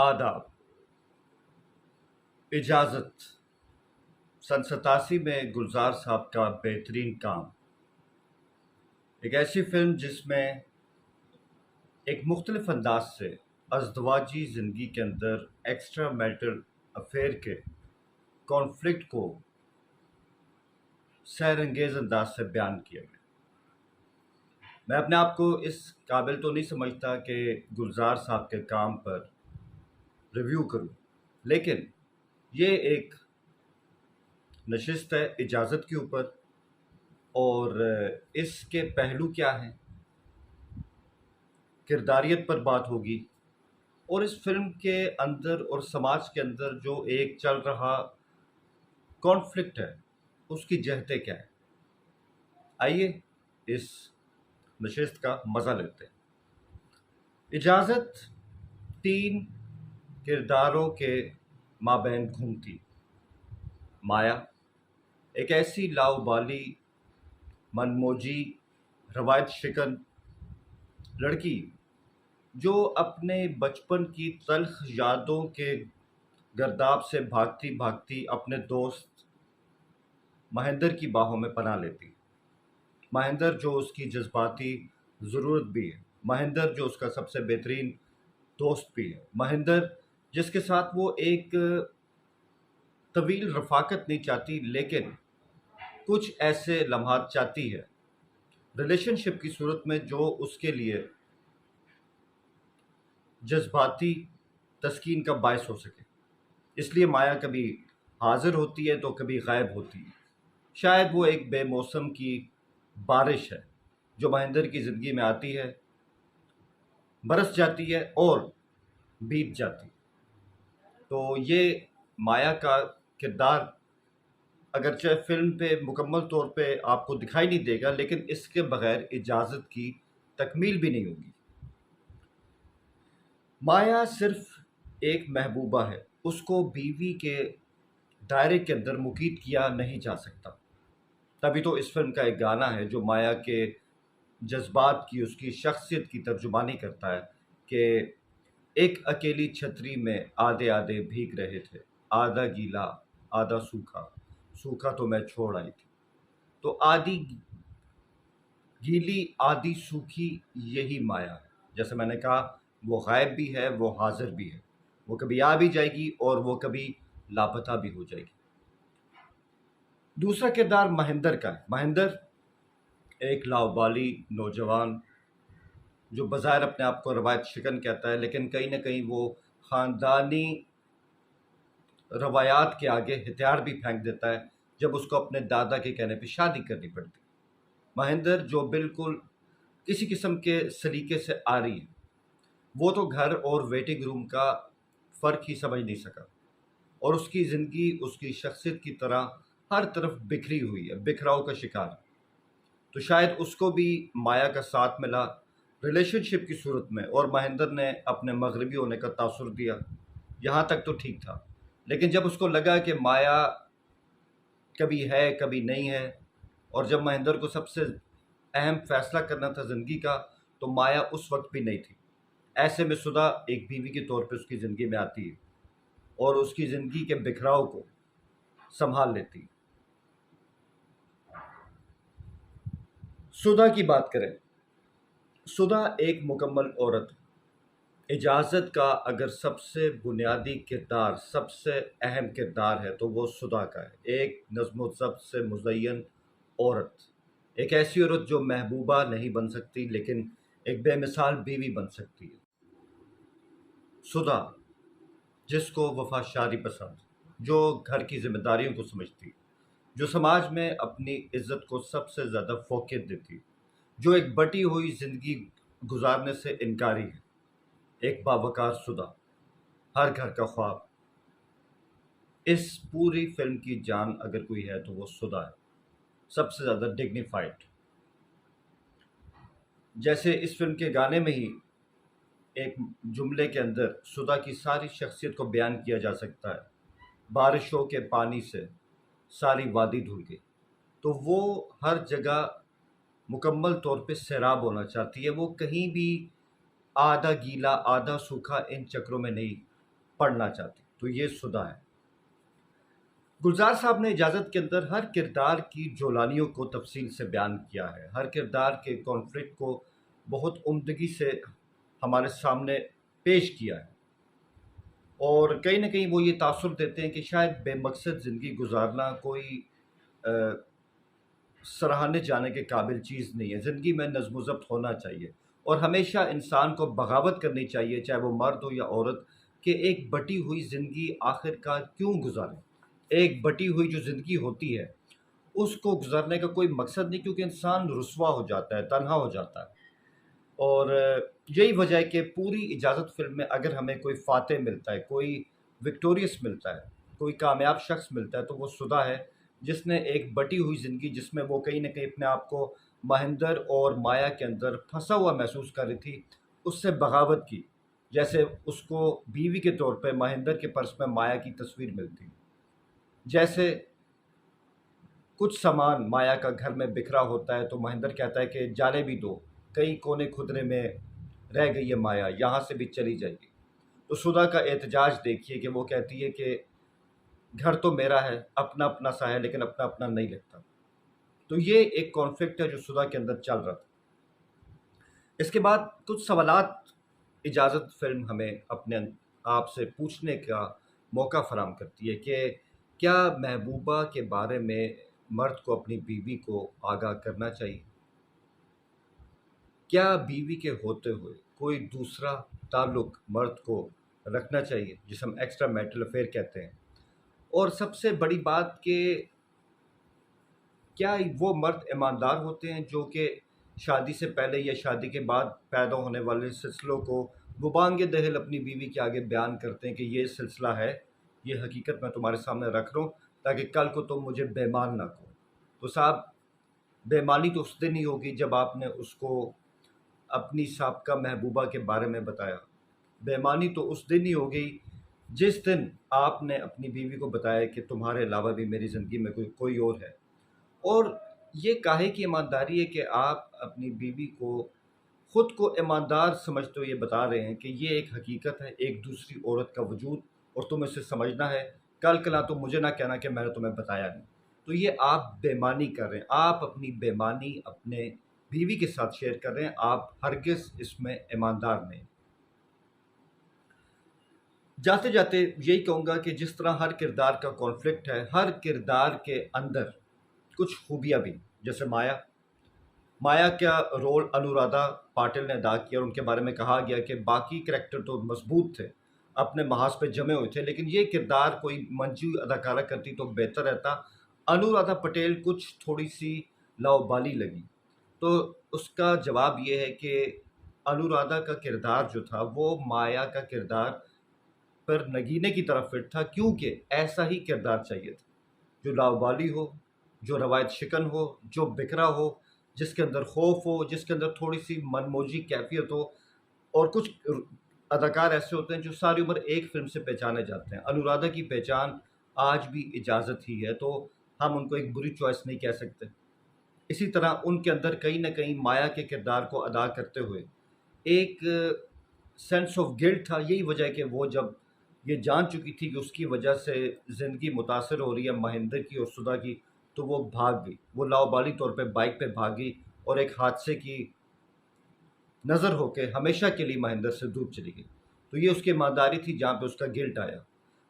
आदाब। इजाज़त सन 87 में गुलजार साहब का बेहतरीन काम। एक ऐसी फिल्म जिसमें एक मुख्तलिफ अंदाज से अज़दवाजी ज़िंदगी के अंदर एक्स्ट्रा मैरिटल अफेयर के कॉन्फ्लिक्ट को सैरअंगेज़ अंदाज से बयान किया गया। मैं अपने आप को इस काबिल तो नहीं समझता कि गुलजार साहब के काम पर रिव्यू करूं, लेकिन ये एक नशिस्त है इजाज़त के ऊपर और इसके पहलू क्या हैं, किरदारियत पर बात होगी और इस फिल्म के अंदर और समाज के अंदर जो एक चल रहा कॉन्फ्लिक्ट है उसकी जहतें क्या है। आइए इस नशिस्त का मज़ा लेते हैं। इजाज़त 3 किरदारों के माबैन घूमती। माया एक ऐसी लाउबाली, मनमोजी, रवायत शिकन लड़की जो अपने बचपन की तल्ख यादों के गर्दाब से भागती भागती अपने दोस्त महेंद्र की बाहों में पनाह लेती। महेंद्र जो उसकी जज्बाती ज़रूरत भी है, महेंद्र जो उसका सबसे बेहतरीन दोस्त भी है, महेंद्र जिसके साथ वो एक तवील रफ़ाकत नहीं चाहती लेकिन कुछ ऐसे लम्हात चाहती है रिलेशनशिप की सूरत में जो उसके लिए जज्बाती तस्कीन का बायस हो सके। इसलिए माया कभी हाजिर होती है तो कभी गायब होती है। शायद वो एक बेमौसम की बारिश है जो महेंद्र की ज़िंदगी में आती है, बरस जाती है और बीत जाती है। तो ये माया का किरदार अगरचे फ़िल्म पे मुकम्मल तौर पे आपको दिखाई नहीं देगा, लेकिन इसके बगैर इजाज़त की तकमील भी नहीं होगी। माया सिर्फ एक महबूबा है, उसको बीवी के दायरे के अंदर मुकीद किया नहीं जा सकता। तभी तो इस फिल्म का एक गाना है जो माया के जज्बात की, उसकी शख्सियत की तर्जुमानी करता है कि एक अकेली छतरी में आधे आधे भीग रहे थे, आधा गीला आधा सूखा, सूखा तो मैं छोड़ आई थी। तो आधी गीली आधी सूखी यही माया है। जैसे मैंने कहा, वो गायब भी है, वो हाजिर भी है, वो कभी आ भी जाएगी और वो कभी लापता भी हो जाएगी। दूसरा किरदार महेंद्र का है। महेंद्र एक लाउबाली नौजवान जो बज़ाहिर अपने आप को रवायत शिकन कहता है, लेकिन कहीं ना कहीं वो ख़ानदानी रवायात के आगे हथियार भी फेंक देता है जब उसको अपने दादा के कहने पे शादी करनी पड़ती। महेंद्र जो बिल्कुल किसी किस्म के सलीके से आ रही है, वो तो घर और वेटिंग रूम का फ़र्क ही समझ नहीं सका और उसकी ज़िंदगी उसकी शख्सियत की तरह हर तरफ बिखरी हुई है, बिखराव का शिकार है। तो शायद उसको भी माया का साथ मिला रिलेशनशिप की सूरत में और महेंद्र ने अपने मगरबी होने का तासुर दिया। यहाँ तक तो ठीक था, लेकिन जब उसको लगा कि माया कभी है कभी नहीं है और जब महेंद्र को सबसे अहम फैसला करना था ज़िंदगी का, तो माया उस वक्त भी नहीं थी। ऐसे में सुधा एक बीवी के तौर पे उसकी ज़िंदगी में आती है और उसकी ज़िंदगी के बिखराव को संभाल लेती है। सुधा की बात करें, सुधा एक मुकम्मल औरत है। इजाज़त का अगर सबसे बुनियादी किरदार, सबसे अहम किरदार है तो वो सुधा का है। एक नज़्म ज़ब्त से मुज़य्यन औरत, एक ऐसी औरत जो महबूबा नहीं बन सकती लेकिन एक बेमिसाल बीवी बन सकती है। सुधा जिसको वफाशारी पसंद, जो घर की जिम्मेदारियों को समझती, जो समाज में अपनी इज्जत को सबसे ज़्यादा फोकियत देती, जो एक बटी हुई ज़िंदगी गुजारने से इनकारी है। एक बावकार सुधा, हर घर का ख्वाब। इस पूरी फिल्म की जान अगर कोई है तो वो सुधा है, सबसे ज़्यादा डिग्निफाइड। जैसे इस फिल्म के गाने में ही एक जुमले के अंदर सुधा की सारी शख्सियत को बयान किया जा सकता है, बारिशों के पानी से सारी वादी धुल गई। तो वो हर जगह मुकम्मल तौर पे सैराब होना चाहती है, वो कहीं भी आधा गीला आधा सूखा इन चक्रों में नहीं पढ़ना चाहती। तो ये सुधा है। गुलजार साहब ने इजाज़त के अंदर हर किरदार की जोलानियों को तफसील से बयान किया है, हर किरदार के कॉन्फ्लिक्ट को बहुत उम्दगी से हमारे सामने पेश किया है, और कहीं न कहीं वो ये तासुर देते हैं कि शायद बेमकसद ज़िंदगी गुजारना कोई सराहने जाने के काबिल चीज़ नहीं है। ज़िंदगी में नज़्म व ज़ब्त होना चाहिए, और हमेशा इंसान को बगावत करनी चाहिए, चाहे वो मर्द हो या औरत, कि एक बटी हुई ज़िंदगी आखिरकार क्यों गुजारें। एक बटी हुई जो ज़िंदगी होती है, उसको गुज़ारने का कोई मकसद नहीं, क्योंकि इंसान रुस्वा हो जाता है, तन्हा हो जाता है। और यही वजह है कि पूरी इजाज़त फ़िल्म में अगर हमें कोई फ़ातेह मिलता है, कोई विक्टोरियस मिलता है, कोई कामयाब शख्स मिलता है, तो वो सुधा है, जिसने एक बटी हुई ज़िंदगी, जिसमें वो कहीं न कहीं अपने आप को महेंद्र और माया के अंदर फँसा हुआ महसूस कर रही थी, उससे बगावत की। जैसे उसको बीवी के तौर पे महेंद्र के पर्स में माया की तस्वीर मिलती। जैसे कुछ सामान माया का घर में बिखरा होता है, तो महेंद्र कहता है कि जाने भी दो, कई कोने खुदरे में रह गई है माया, यहाँ से भी चली जाएगी। तो सुधा का एहतजाज देखिए कि वो कहती है कि घर तो मेरा है, अपना अपना सा है, लेकिन अपना अपना नहीं लगता। तो ये एक कॉन्फ्लिक्ट है जो सुधा के अंदर चल रहा था। इसके बाद कुछ सवालात इजाज़त फ़िल्म हमें अपने आप से पूछने का मौका फ़राहम करती है कि क्या महबूबा के बारे में मर्द को अपनी बीवी को आगाह करना चाहिए? क्या बीवी के होते हुए कोई दूसरा ताल्लुक मर्द को रखना चाहिए, जिसे हम एक्स्ट्रा मैरिटल अफेयर कहते हैं? और सबसे बड़ी बात कि क्या वो मर्द ईमानदार होते हैं जो कि शादी से पहले या शादी के बाद पैदा होने वाले सिलसिलों को गुबांग दहल अपनी बीवी के आगे बयान करते हैं कि ये सिलसिला है, ये हकीकत मैं तुम्हारे सामने रख रहा हूँ, ताकि कल को तुम मुझे बेईमान ना कहो। तो साहब, बेईमानी तो उस दिन ही होगी जब आपने उसको अपनी साबका महबूबा के बारे में बताया। बेईमानी तो उस दिन ही हो गई जिस दिन आपने अपनी बीवी को बताया कि तुम्हारे अलावा भी मेरी ज़िंदगी में कोई और है। और ये काहे की ईमानदारी है कि आप अपनी बीवी को खुद को ईमानदार समझते हुए ये बता रहे हैं कि ये एक हकीकत है, एक दूसरी औरत का वजूद, और तुम्हें इसे समझना है। कल कला तो मुझे ना कहना कि मैंने तुम्हें बताया नहीं। तो ये आप बेईमानी कर रहे हैं, आप अपनी बेईमानी अपने बीवी के साथ शेयर कर रहे हैं, आप हरगिज़ इसमें ईमानदार नहीं। जाते जाते यही कहूँगा कि जिस तरह हर किरदार का कॉन्फ्लिक्ट है, हर किरदार के अंदर कुछ खूबियाँ भी, जैसे माया। माया का रोल अनुराधा पाटिल ने अदा किया, और उनके बारे में कहा गया कि बाकी करैक्टर तो मजबूत थे, अपने महाज पे जमे हुए थे, लेकिन ये किरदार कोई मंजू अदाकारा करती तो बेहतर रहता। अनुराधा पटेल कुछ थोड़ी सी लाउबाली लगी। तो उसका जवाब ये है कि अनुराधा का किरदार जो था वो माया का किरदार पर नगीने की तरफ फिट था, क्योंकि ऐसा ही किरदार चाहिए था, जो लाउबाली हो, जो रवायत शिकन हो, जो बिखरा हो, जिसके अंदर खौफ हो, जिसके अंदर थोड़ी-सी मनमौजी कैफ़ियत हो। और कुछ अदाकार ऐसे होते हैं जो सारी उम्र एक फ़िल्म से पहचाने जाते हैं। अनुराधा की पहचान आज भी इजाज़त ही है, तो हम उनको एक बुरी चॉइस नहीं कह सकते। इसी तरह उनके अंदर कहीं न कहीं माया के किरदार को अदा करते हुए एक सेंस ऑफ गिल्ट था। यही वजह है कि वो जब ये जान चुकी थी कि उसकी वजह से ज़िंदगी मुतासर हो रही है महेंद्र की और सुधा की, तो वो भाग गई। वो लावाबाली तौर पे बाइक पे भागी, और एक हादसे की नज़र होके हमेशा के लिए महेंद्र से दूर चली गई। तो ये उसकी ईमानदारी थी जहाँ पे उसका गिल्ट आया।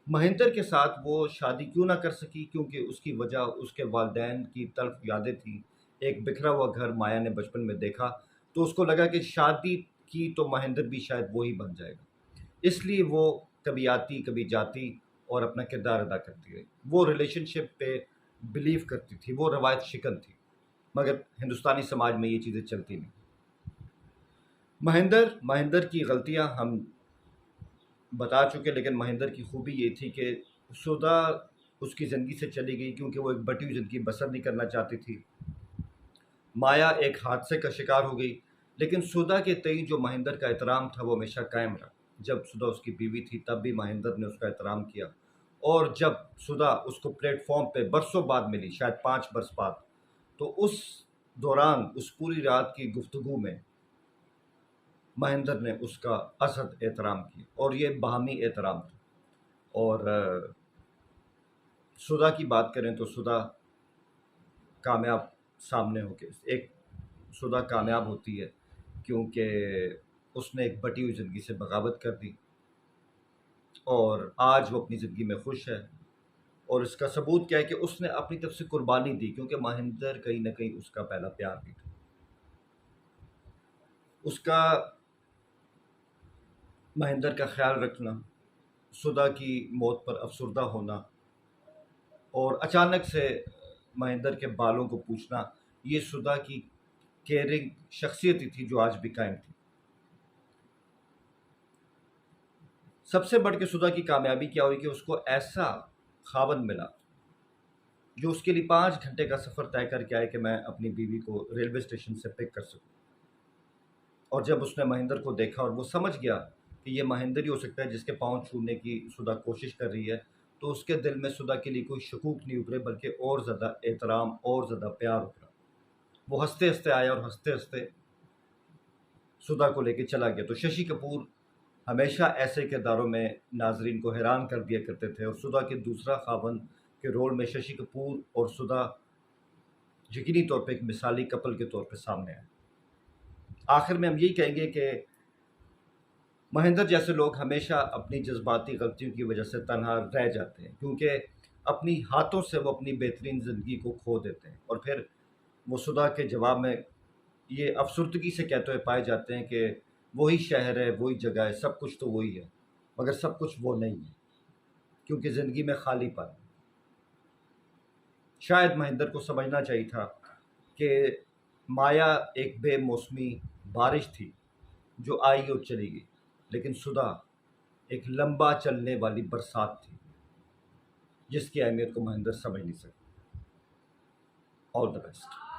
महेंद्र के साथ वो शादी क्यों ना कर सकी, क्योंकि उसकी वजह उसके वालिदैन की तल्ख़ यादें थी। एक बिखरा हुआ घर माया ने बचपन में देखा, तो उसको लगा कि शादी की तो महेंद्र भी शायद वो ही बन जाएगा। इसलिए वो कभी आती, कभी जाती, और अपना किरदार अदा करती रही। वो रिलेशनशिप पे बिलीव करती थी, वो रवायत शिकन थी, मगर हिंदुस्तानी समाज में ये चीज़ें चलती नहीं। महेंद्र की गलतियाँ हम बता चुके, लेकिन महेंद्र की खूबी ये थी कि सुधा उसकी ज़िंदगी से चली गई क्योंकि वो एक बटी हुई ज़िंदगी बसर नहीं करना चाहती थी। माया एक हादसे का शिकार हो गई, लेकिन सुधा के तई जो महेंद्र का एहतराम था वो हमेशा कायम रहा। जब सुधा उसकी बीवी थी तब भी महेंद्र ने उसका एहतराम किया, और जब सुधा उसको प्लेटफॉर्म पे बरसों बाद मिली, शायद 5 बरस बाद, तो उस दौरान उस पूरी रात की गुफ्तगू में महेंद्र ने उसका असद एहतराम किया, और ये बाहमी एहतराम था। और सुधा की बात करें तो सुधा कामयाब सामने होके एक सुधा कामयाब होती है, क्योंकि उसने एक बटी हुई ज़िंदगी से बगावत कर दी और आज वो अपनी ज़िंदगी में खुश है। और इसका सबूत क्या है कि उसने अपनी तरफ से कुर्बानी दी, क्योंकि महेंद्र कहीं न कहीं उसका पहला प्यार भी था। उसका महेंद्र का ख़्याल रखना, सुधा की मौत पर अफ़सुर्दा होना और अचानक से महेंद्र के बालों को पूछना, ये सुधा की केयरिंग शख्सियत ही थी जो आज भी कायम थी। सबसे बढ़ के सुधा की कामयाबी क्या हुई कि उसको ऐसा ख़ावंद मिला जो उसके लिए 5 घंटे का सफ़र तय करके आए कि मैं अपनी बीवी को रेलवे स्टेशन से पिक कर सकूँ। और जब उसने महेंद्र को देखा और वो समझ गया कि ये महेंद्र ही हो सकता है जिसके पाँव छूने की सुधा कोशिश कर रही है, तो उसके दिल में सुधा के लिए कोई शकूक नहीं उभरे, बल्कि और ज़्यादा एहतराम और ज़्यादा प्यार उभरा। वो हँसते-हँसते आया और हँसते-हँसते सुधा को लेके चला गया। तो शशि कपूर हमेशा ऐसे किरदारों में नाज़रीन को हैरान कर दिया करते थे और सुधा के दूसरा ख़ावंद के रोल में शशि कपूर और सुधा यकीनी तौर पे एक मिसाली कपल के तौर पे सामने आए। आखिर में हम यही कहेंगे कि महेंद्र जैसे लोग हमेशा अपनी जज्बाती गलतियों की वजह से तनहा रह जाते हैं, क्योंकि अपनी हाथों से वो अपनी बेहतरीन ज़िंदगी को खो देते हैं और फिर वो सुधा के जवाब में ये अफसुर्दगी से कहते हुए पाए जाते हैं कि वही शहर है, वही जगह है, सब कुछ तो वही है, मगर सब कुछ वो नहीं है, क्योंकि ज़िंदगी में खालीपन है। शायद महेंद्र को समझना चाहिए था कि माया एक बेमौसमी बारिश थी जो आई और चली गई, लेकिन सुधा एक लंबा चलने वाली बरसात थी जिसकी अहमियत को महेंद्र समझ नहीं सका। All the best.